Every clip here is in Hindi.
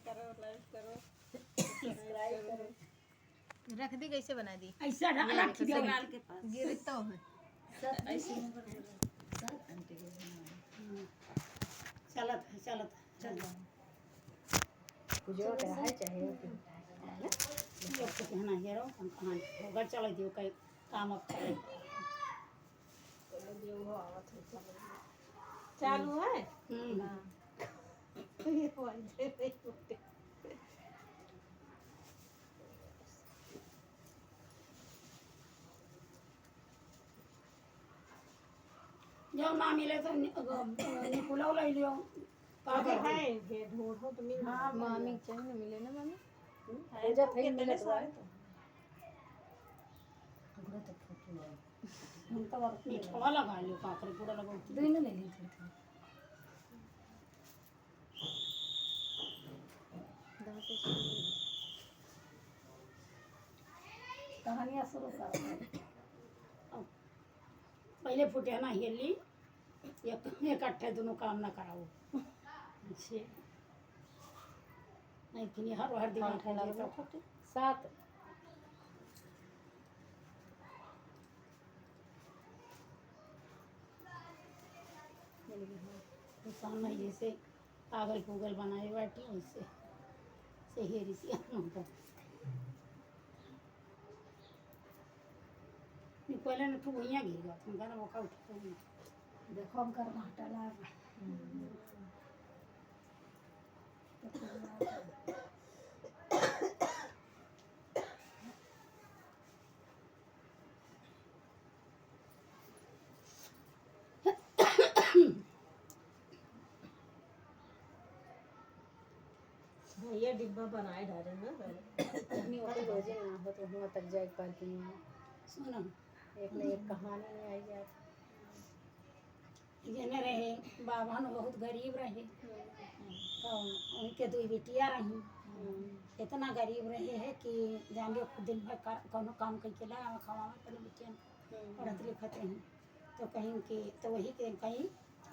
करो, लाइक करो, सब्सक्राइब करो। रख दी कैसे बना दी ऐसा रख दियो सगाल के पास गिर तो है सब ऐसे सब आंटी के चलत है चल कुछ और है चाहे ये कुछ कहना है रो हम कहां होगा चल दियो कई काम अब करे चालू है। हम्म जो ना मिले तो निकुला ले लियो अगर है ये ढूंढो तो मिल हाँ मामी चाहिए ना मिले ना मामी पूजा फिर मिले तो आए उनका वक्त में थोड़ा लगा लियो काकरे पूरा लगा दो ही ले ली थी कहानियाँ शुरू कर पहले फुटे ना हेली इकट्ठे दोनों काम ना कराओ अच्छे नहीं फिर हर दिमाग है तो सात इंसान नहीं जैसे पागल पुगल बनाए बैठी वैसे से हेरी सी पहले न तू वहीं गिर गया तुम गाना मौका उठा देखो हम कर हटा ला ये डिब्बा बनाए डाले ना पहले। अपनी होती रोजे ना हो तो हुआ तक जाए पाती हैं सुनो एक न एक कहानी में आई जाए जने रहे बाबा न बहुत गरीब रहे तो उनके दो बेटियां रही इतना गरीब रहे है कि जान लियो दिन भर कोनो काम करके लाया खावा अपने बेटियां पढ़त लिखत रही तो कहीं कि तो वही कहीं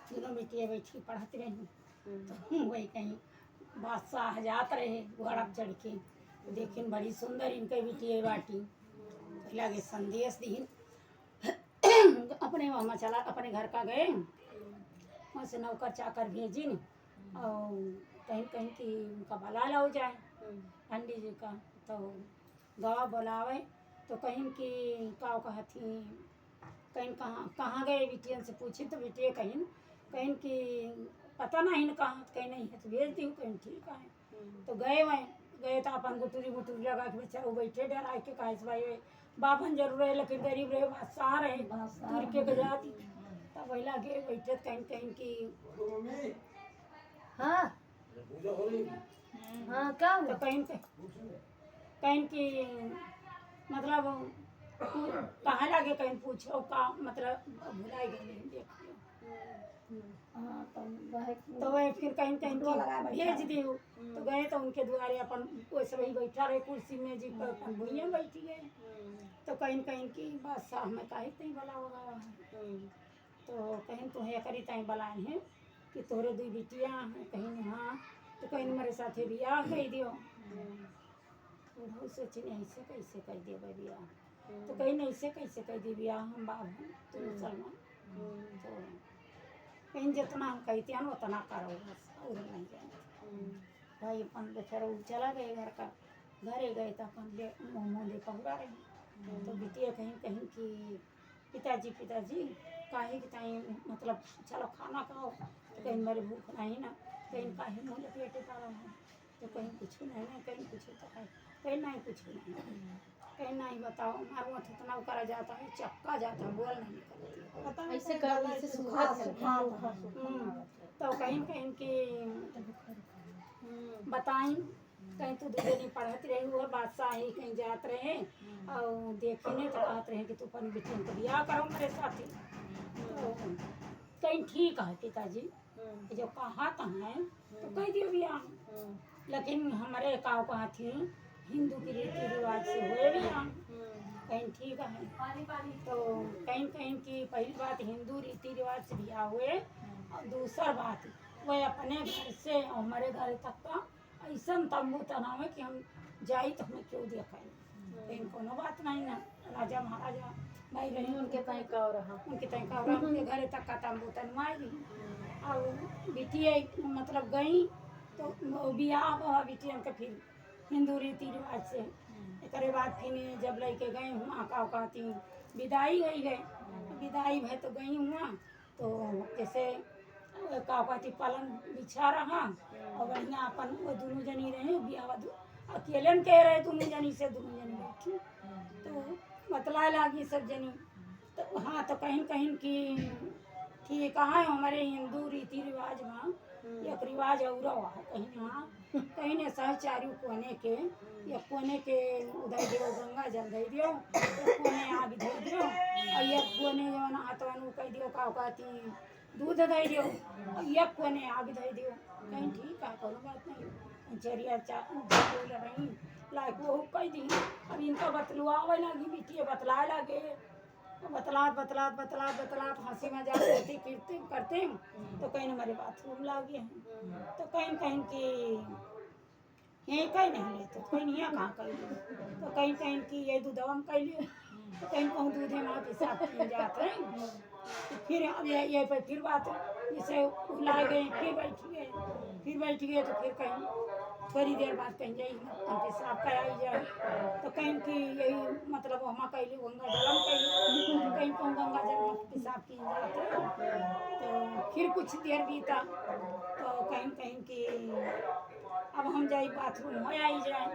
तीनों बेटियां बैठी पढ़त रही तो वही कहीं बादशाह जात रहे घोड़ा पर चढ़ के देखें बड़ी सुंदर इनके बेटियां बाटी लगे संदेश दी अपने वहाँ चला अपने घर का गए वहाँ से नौकर चाकर भेजिन और कहीं कहीं कि उनका भला हो जाए पंडित जी का तो गवा बुलावे तो कहीं कि का कहती कहीं कहाँ कहाँ गए बिटियन से पूछी तो बिटिया कहीं कहीं कि पता नहीं न कहाँ कहीं नहीं है तो भेज दी कहीं ठीक है तो गए तो अपन गुटुरी गुटुरी लगा के बेचारा वो बैठे डरा के कहा भाई बाभन जरूर है लेकिन गरीब रहे बादशाह रहे तुर के गजाती तब वही लगे बैठे कहीं कहीं की हाँ हाँ क्या तो हुआ कहीं की मतलब कहाँ लगे कहीं पूछो का मतलब भुलाई गए देखियो हाँ तो वह फिर कहीं कहीं की भेज दी तो गए तो उनके द्वारे अपन वैसे वही बैठा रहे कुर्सी में जी पर अपन भुइया बैठी गए तो कहीं कहीं की बादशाह में काहे तई बला होगा तो कहीं तो है करी तई बलाए हैं कि तोरे दो बिटियां हैं कहीं हाँ तो कहीं मेरे साथे बियाह कर दियो तो बहुत सोचने ऐसे कैसे कर दे बियाह तो कहीं नहीं ऐसे कैसे कर दे बियाह हम बाबू तो मुसलमान तो कहीं जितना हम कहते हैं ना उतना करो बस और नहीं जाए भाई अपन बेचारा चला गए घर का घरे गए तो अपन मुँह दे पहुँचा रहे तो बिटिया कहीं कहीं कि पिताजी काहे कि ताई मतलब चलो खाना खाओ तो कहीं मेरे भूख नहीं ना कहीं काहे मुँह लपेटे पा रहा है तो कहीं कुछ नहीं ना कहीं कुछ तो है कहीं नहीं कुछ नहीं कहीं नहीं बताओ हमारे वहाँ इतना करा जाता है चक्का जाता है बोल नहीं करती पता ऐसे कर ऐसे सुखा तो कहीं कहीं की बताई कहीं तो दूसरे नहीं पढ़ती रही वो बादशाह ही कहीं जात रहे और देखे नहीं तो कहते रहे कि तू अपन बेटियन को बियाह करो मेरे साथ तो कहीं ठीक है पिताजी जो कहा है तो कह दियो बियाह लेकिन हमारे गाँव कहाँ थी हिंदू की रीति रिवाज से हुए बियाह कहीं ठीक है तो कहीं कहीं की पहली बात हिंदू रीति रिवाज से बियाह हुए और दूसरा बात वह अपने घर से हमारे घर तक का ऐसा तंबू तनावे कि हम जाई तो हमें क्यों देखाई लेकिन कोनो बात नहीं ना राजा महाराजा भाई रही उनके ताई का रहा उनके तय का उनके घरे तक का तंबू तनवाई रही और बिटिया मतलब गई तो बियाह हुआ बिटिया का फिर हिंदू रीति रिवाज से एक बाद फिर जब लेके गए हुआ का कहती विदाई गई गए विदाई भय तो गई हुआ तो जैसे का कहती पलंग बिछा रहा और बढ़िया अपन वो दोनों जनी रहे बियाह अकेले में कह रहे दोनों जनी से दोनों जनी बैठी तो बतलाए लागी सब जनी तो हाँ तो कहीं कहीं की ठीक है हमारे हिंदू रीति रिवाज में एक रिवाज और है कहीं यहाँ कहीं ने सहचारू कोने के या कोने के उदय दियो गंगा जल दे दियो एक कोने आग दे दियो और एक कोने जो ना हाथवन कह दियो का कहती दूध दे दियो और एक कोने आग दे दियो कहीं ठीक है कोनो बात नहीं चरिया चाल रही लाइक वो कह दी अब इनका बतलुआवे लगी बिटिया बतलाए लगे बतलात बतलात बतलात बतलात हंसी मजाक करते फिरते करते तो कहीं हमारे बाथरूम ला गए हैं तो कहीं कहीं की यहीं कहीं नहीं ले तो कहीं यहाँ कहाँ कर लिए तो कहीं कहीं की ये दूधवा में कर लिए तो कहीं कहूँ दूधे माँ के साथ किए जाते हैं तो फिर अब ये पर फिर बात जैसे ला गए फिर बैठ गए तो फिर कहीं थोड़ी देर बाद कहीं जाई हमके साफ कराई जाए तो कहीं की यही मतलब हम कैली गंगा जलम कैली कहीं कहूँ गंगा जल में पेशाब की जाते तो फिर कुछ देर बीता तो कहीं कहीं की अब हम जाई बाथरूम हो आई जाए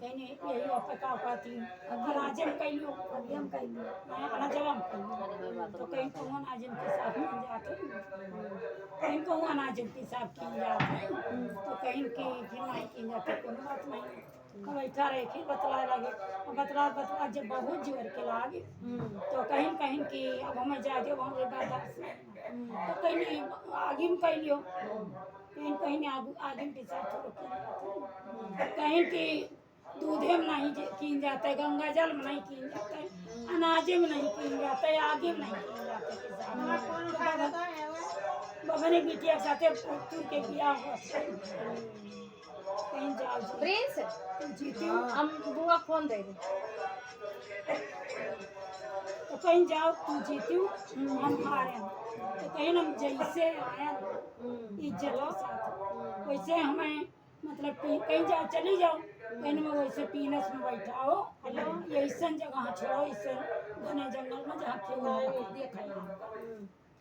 कहीं यही पका पाती अनाजम कैलियो अभियम कैलियो अनाजम कैलियो तो कहीं कहूँ अनाजम पेशाब की जाते कहीं कहूँ अनाजम पेशाब की जाते तो कहीं की फिर नहीं की जाती कोनो बात नहीं अब बैठा रहे फिर बतलाए लगे बतला बतला जब बहुत जोर के लागे तो कहीं कहीं की अब हमें जा दो हमारे बर्दाश्त तो कहीं आगे में कह लियो कहीं कहीं आगे में पेशाब थोड़ा कहीं की दूधे में नहीं कीन जाता है गंगा जल में नहीं कीन जाता है अनाजे में नहीं कीन जाता है आगे में नहीं कीन जाता है बबने बिटिया साथे तू के बिया हुआ कहीं जाओ प्रिंस तू जीती हम बुआ फोन दे दे तो कहीं जाओ तू जीती हम हारे तो कहीं हम जैसे आया इज्जत के साथ वैसे हमें मतलब कहीं जाओ चली जाओ कहीं में वैसे पीनस में बैठाओ ये ऐसा जगह छोड़ो ऐसे घने जंगल में जहाँ क्यों देखा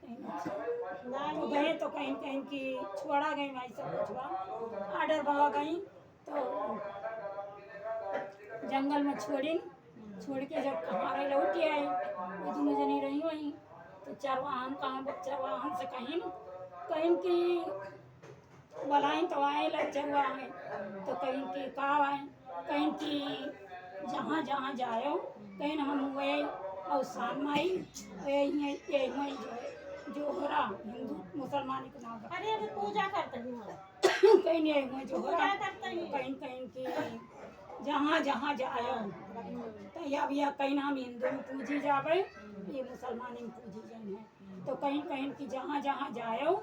तो गए तो कहीं कहीं की छोड़ा गई भाई सब कुछ आर्डर भवा गई तो जंगल में छोड़ के जब हमारे लौट आए वो दोनों जनी रही वहीं तो चरवाहन चरवाहन से कहीं कहीं की बुलाई तो आए लग चरवाहे तो कहीं की कहा आए कहीं की जहाँ जहाँ जाए कहीं हम हुए और शाम आई ये जो हो रहा हिंदू मुसलमान के नाम अरे अभी पूजा करते हैं कहीं नहीं हुए जो हो रहा कहीं कहीं की जहाँ जहाँ जाए तो या कहीं हम हिंदू में पूजी जावे ये मुसलमान में पूजी जाए हैं तो कहीं कहीं की जहाँ जहाँ जाए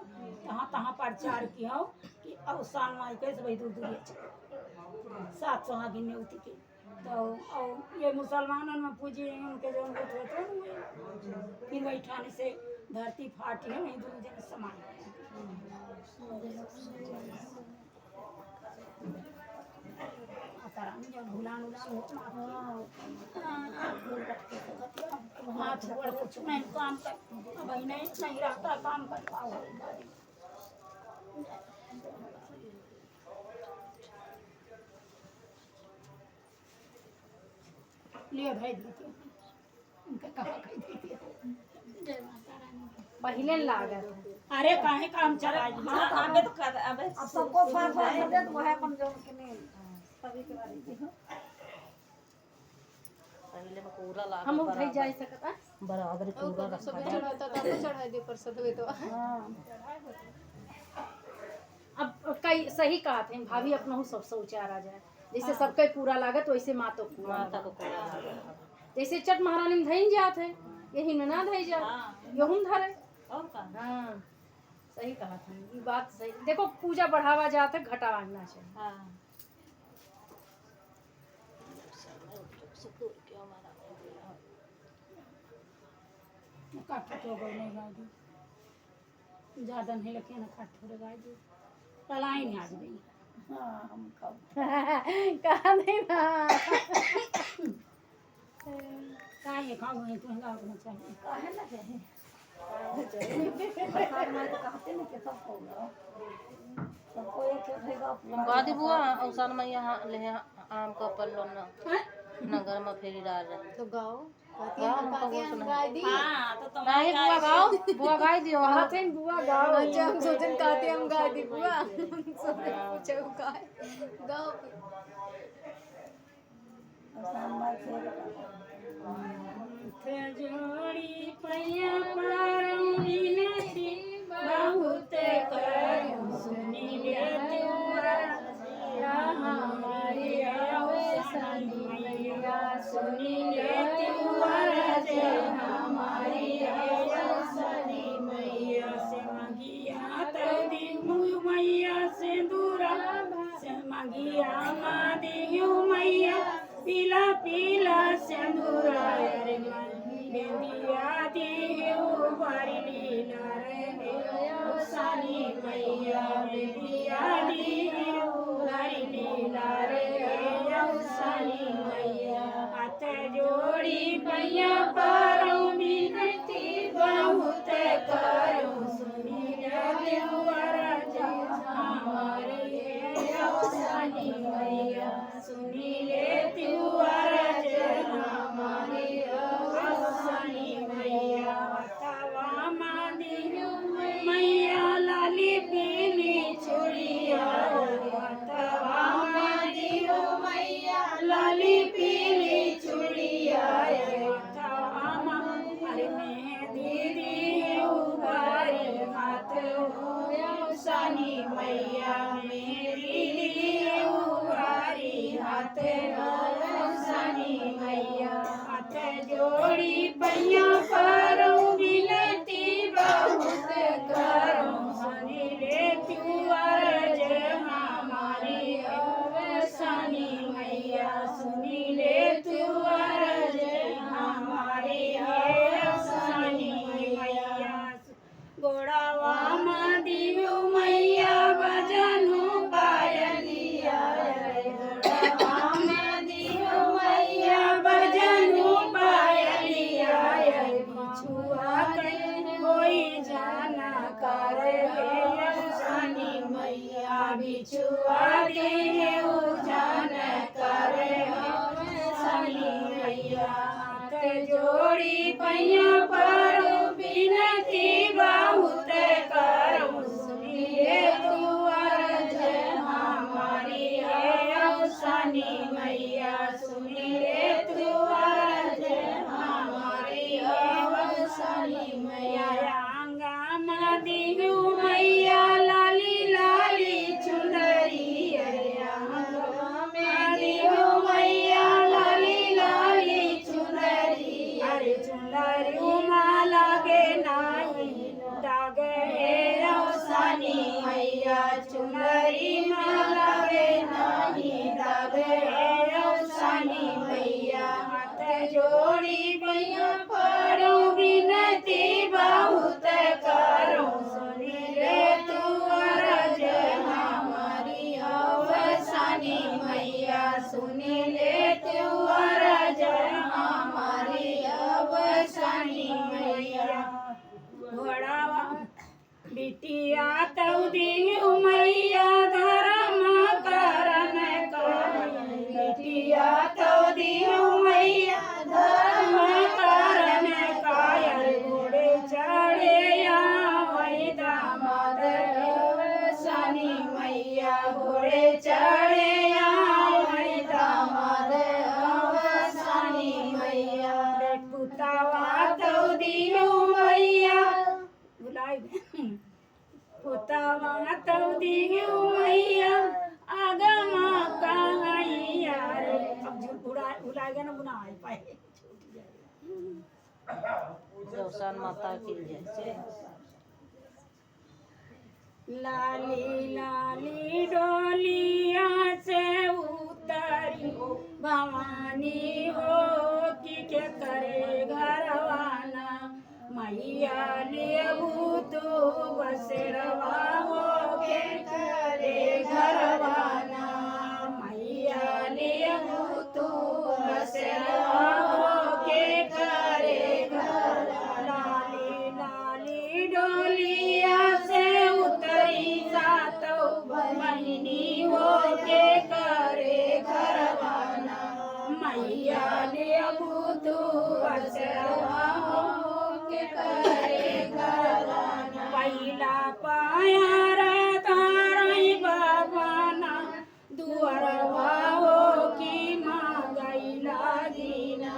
तहाँ तहाँ प्रचार किया कि अवसान माई कैसे भाई दूर दूर 700 आगे न्योती की तो और ये मुसलमानों में पूजी उनके जो होते फिर वही ठाने से धरती फाटी है वहीं दोनों जन समान भूलान हाथ छोड़ कुछ नहीं काम कर भाई नहीं रहता काम कर पाओ लिए भाई देती उनका कहा कह देती जय माता रानी पहले लागत अरे काहे काम चला हाँ अबे तो कर अबे अब सबको फाड़ फाड़ दे तो वह अपन जो के नहीं सभी के बारे में पहले में पूरा ला हम उठ जा सकता बराबर पूरा रखा सब चढ़ाता तो चढ़ा दे पर सदवे तो अब कई सही कहा थे भाभी अपना हूँ सबसे उचारा जाए जैसे सबके पूरा लागत वैसे माता को पूरा जैसे चट महारानी में धइन जात है यही ना धई जा यहूं धरे और का हाँ सही कहा था, ये बात सही। देखो पूजा बढ़ावा जाता है, घटावा ना चाहिए। हाँ काठ तो गई नहीं गाय दी ज्यादा नहीं लगे ना काठ थोड़े गाय दी तलाई नहीं आज गई हाँ हम कब कहा नहीं ना काहे खाओ है तो हंगा होना चाहिए काहे ना चाहिए कहते नहीं कि सबको सबको एक उठेगा गादी बुआ औसान में यहाँ ले आम का पल्लो न नगर में फेरी डाल रहे तो गाओ हम गाय दी। हाँ तो तुम नहीं बुआ गाओ बुआ गाय दियो कहा थे बुआ गाओ। अच्छा हम सोचन कहते हम गाय दी बुआ सोचन पूछे गाय गाओ थे जोड़ी पैया पारूं विनती बहुत करूं सुनी ले तुआ हमारी अवसान मैया सुनी ले तुआ जे हमारी अवसान मैया से मंगिया तदी मैया से दूरा से मंगिया मादियो मैया पीला पीला सिंदूरा रे बेंदिया दियो बारी लीला रे सानी मैया बेंदिया दियो बारी लीला रे सानी मैया हाथ जोड़ी पैया पारूं विनती बहुत करूं सुनी ले राजा हमारी सानी मैया सुनी ले मैया मेरी उबारी हाथ सानी मैया हाथ जोड़ी पैया पारूं विनती बहुत करूं सुनी ले अर्ज हमारी सानी मैया सुनी ले अर्ज हमारी सानी मैया गोड़ावा दियो मैया बजनु पायलिया गोड़ावा दियो मैया बजनु पायलिया बिछुआ के कोई जाना करे सानी मैया बिछुआ दे जाना करे सानी मैया हाथ जोड़ी पैया पारो बिनती बहुत करूं सुनिए तू अर्ज हमारी सानी मैया सुनिए तू अर्ज हमारी सानी मैया आंगा मादियो मैया लाली लाली चुंदरी आंगा मादियो मैया लाली लाली चुंदरी अरे चुंदरी माला के नाही दाग है सानी मैया चुनरी माला के नाही दाग है सानी मैया हाथ जोड़ी पैया पारो विनती बहुत करो सुनी ले तू अर्ज हमारी सानी मैया सुनी ले तू अर्ज हमारी सानी मैया घोड़ावा बिटिया तौदी मैया धर्म करन बिटिया तौदी मैया धर्म करन कायर घोड़े चढ़े वही दामाद सानी मैया घोड़े चढ़े वही दामाद सानी मैया पुतावा तौदी मैया पुतावा तौदी मैया आगमा कहैया रे अब भुला गया ना बुना पाए जौसान माता की जय लाली लाली डोलिया से उतरी भवानी हो कि के करे घरवाना मैया लेबू तू बसेरवा हो के करे घरवाना मैया लेबू तू बसेरवा हो के करे घरवाना लाली लाली डोलिया से उतरी सातो बहिनी हो के करे घरवाना मैया लेबू तू बसेरवा हो के करे घरवाना पहिला पाया तारई बाबाना दुअरवा हो की मांगई लागिना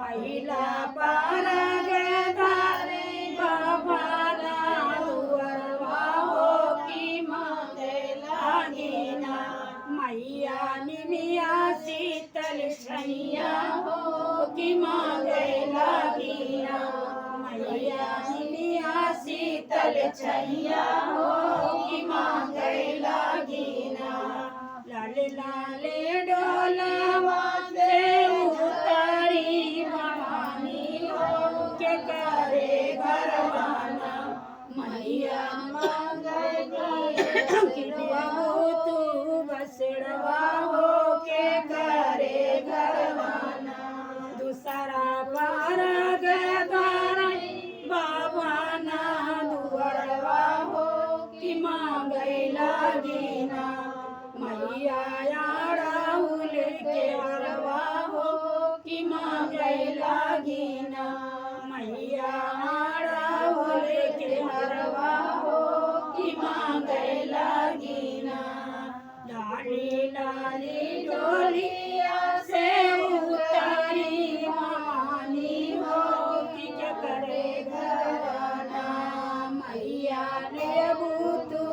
पहिला पारा गे तारई बाबाना दुअरवा हो की मांगई लागिना मैया निमिया शीतल छैया हो की मांगई लागिना मैया निमिया शीतल छैया हो की मांगई लागिना लाले लाले डोलावा से उतरी भवानी हो के करे घरवाना मैया मांगई लागिना तू बसड़वा हो के करे घरवाना दूसरा पार बाबाना दुअरवा हो कि मांगई लागिना मैया राहुल के हरवा हो कि मांगई लागिना मैया राहुल के हरवा हो कि मांगई लागिना लाली लाली डोलिया से उतरी भवानी हो कि के करे घरवाना मैया लेबू तू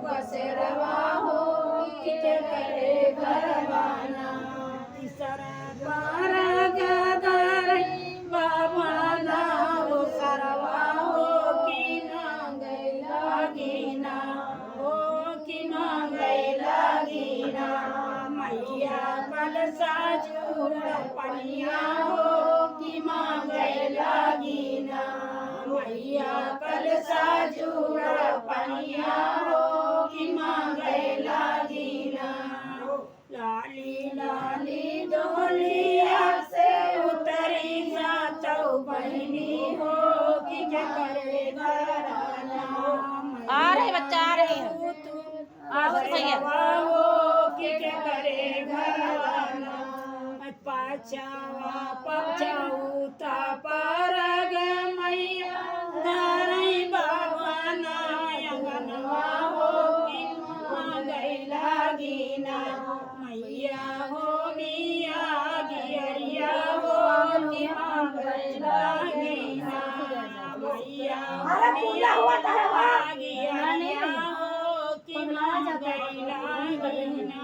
बसेरवा हो कि के करे घरवाना तीसरा पारा गदर बाबाना वो सरवा हो कि मांगई लागिना हो कि मांगई लागिना मैया कलसा जुड़ पनिया हो कि मांगई लागिना मैया कलसा जुड़ पनिया हो कि मांगई लागिना लाली लाली डोलिया से उतरी सातो बहिनी हो कि के करे घरवाना आ रहे बच्चा आ रहे हैं आओ भैया हो कि के करे घरवाना पाचावा पचाऊता परग मैया धरई बाबाना अंगनवा हो कि मांगई लागिना मैया हो मिया गियरिया हो कि मांगई लागिना मैया हो गियरिया हो कि मांगई लागिना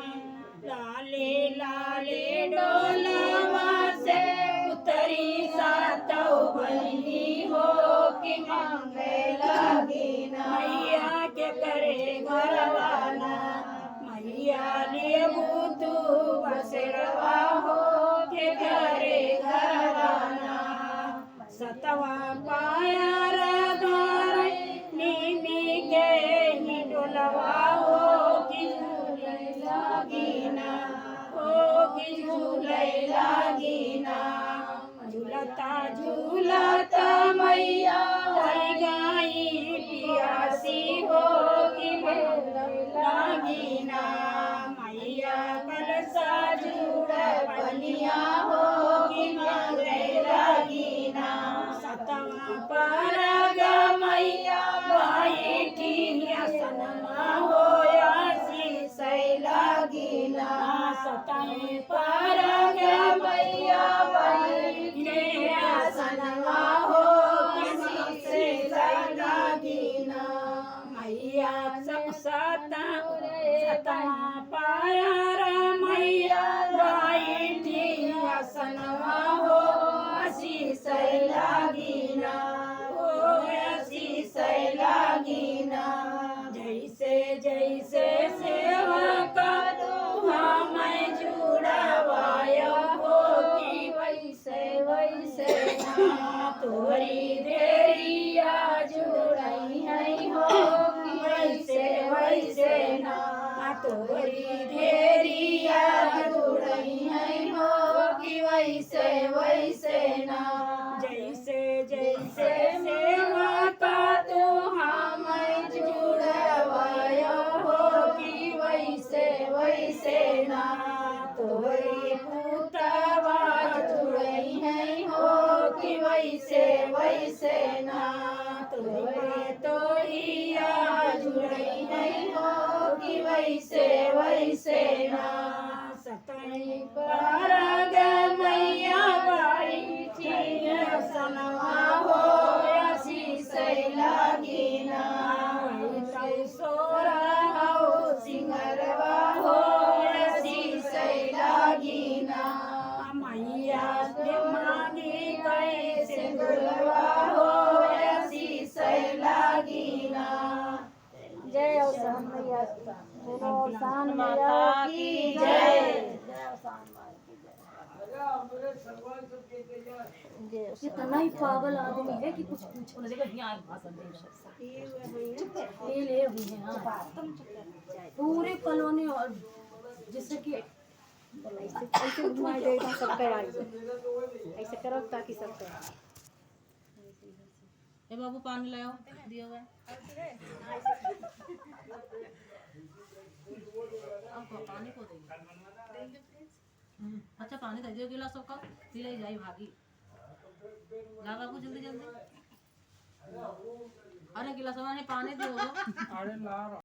लाले लाले डोलावा से उतरी सातो बहिनी हो कि मांगई लागिना मैया के करे घरवाना मैया लेबू तू बसेरवा हो के करे घरवाना सतवा पाया राधार नीमी के ही डोलवा हो कि झूले लागिना हो कि झूले लागिना झूलता झूलता मैया वही गाई पियासी हो कि लागिना मैया कलसा जुड़ पनिया हो कि मांगई लागिना सतवा परग मैया बैठी आसनमा हो आशीष लागिना सतवे परग मैया बैठी आसनमा हो आशीष लागिना मैया सतवा पाया मैया बैठी आसनमा हो आशीष लागिना हो आशीष लागिना जैसे तोहरी देरिया जुड़ई है हो कि वैसे वैसे ना तोहरी देरिया जुड़ई है हो कि वैसे वैसे ना जैसे जैसे सेवा का तू हमें जुड़वाया हो कि वैसे वैसे ना तोहरी पुतवा जुड़ई है हो कि वैसे वैसे ना तोहरे तोहिया जुड़ई है हो कि वैसे वैसे ना सतई पर मैया बाई सनवा हो लागी ना सोरा हो सिंगरवा हो लागी ना मैया से मांगी कैसे गुरवा हो लागी ना जय अवसान मैया अवसान माता की जय। इतना ही पागल आदमी है कि कुछ पूछो ना देखो यहाँ भाषण दे ये ले हुई है हाँ पूरे कॉलोनी और जैसे कि ऐसे घुमाई देगा सबका आई ऐसे करो ताकि सबका ए बाबू पानी लाओ दियो गए अब पानी को देंगे अच्छा पानी दे दियो गिलास सबका पी ले जाई भागी ला बाबू जल्दी जल्दी अरे गिलास में पानी दियो। अरे ला